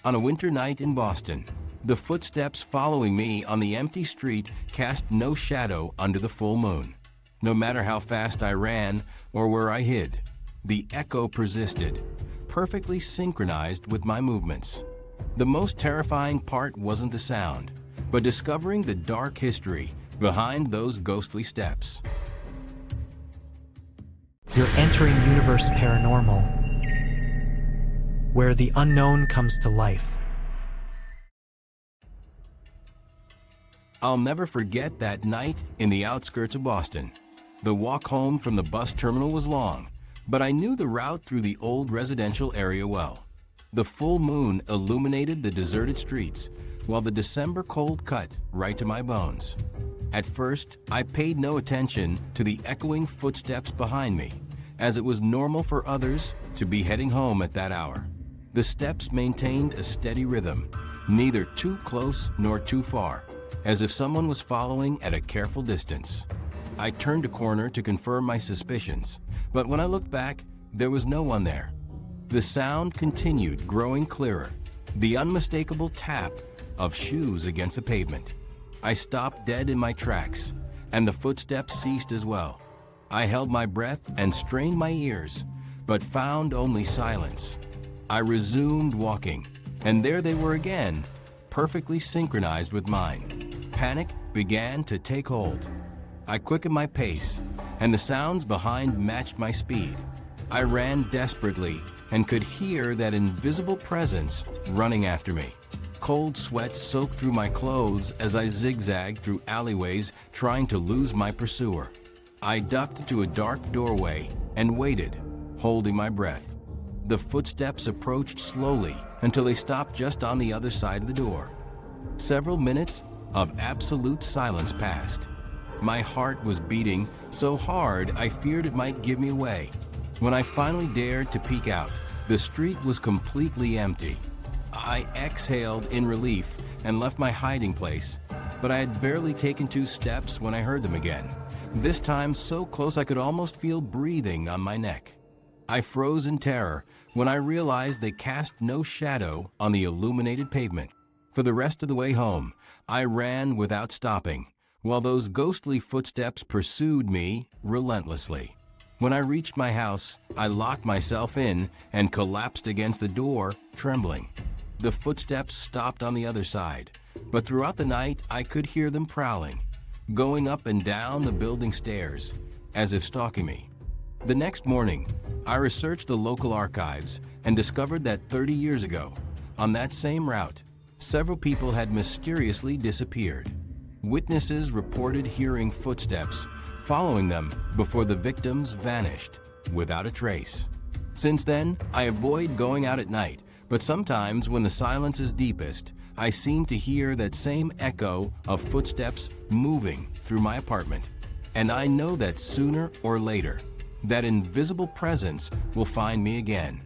On a winter night in Boston, the footsteps following me on the empty street cast no shadow under the full moon. No matter how fast I ran or where I hid, the echo persisted, perfectly synchronized with my movements. The most terrifying part wasn't the sound, but discovering the dark history behind those ghostly steps. You're entering Universe Paranormal, where the unknown comes to life. I'll never forget that night in the outskirts of Boston. The walk home from the bus terminal was long, but I knew the route through the old residential area well. The full moon illuminated the deserted streets, while the December cold cut right to my bones. At first, I paid no attention to the echoing footsteps behind me, as it was normal for others to be heading home at that hour. The steps maintained a steady rhythm, neither too close nor too far, as if someone was following at a careful distance. I turned a corner to confirm my suspicions, but when I looked back, there was no one there. The sound continued, growing clearer, the unmistakable tap of shoes against the pavement. I stopped dead in my tracks, and the footsteps ceased as well. I held my breath and strained my ears, but found only silence. I resumed walking, and there they were again, perfectly synchronized with mine. Panic began to take hold. I quickened my pace, and the sounds behind matched my speed. I ran desperately and could hear that invisible presence running after me. Cold sweat soaked through my clothes as I zigzagged through alleyways trying to lose my pursuer. I ducked to a dark doorway and waited, holding my breath. The footsteps approached slowly until they stopped just on the other side of the door. Several minutes of absolute silence passed. My heart was beating so hard I feared it might give me away. When I finally dared to peek out, the street was completely empty. I exhaled in relief and left my hiding place, but I had barely taken 2 steps when I heard them again, this time so close I could almost feel breathing on my neck. I froze in terror when I realized they cast no shadow on the illuminated pavement. For the rest of the way home, I ran without stopping, while those ghostly footsteps pursued me relentlessly. When I reached my house, I locked myself in and collapsed against the door, trembling. The footsteps stopped on the other side, but throughout the night I could hear them prowling, going up and down the building stairs, as if stalking me. The next morning, I researched the local archives and discovered that 30 years ago, on that same route, several people had mysteriously disappeared. Witnesses reported hearing footsteps following them before the victims vanished without a trace. Since then, I avoid going out at night, but sometimes when the silence is deepest, I seem to hear that same echo of footsteps moving through my apartment. And I know that sooner or later, that invisible presence will find me again.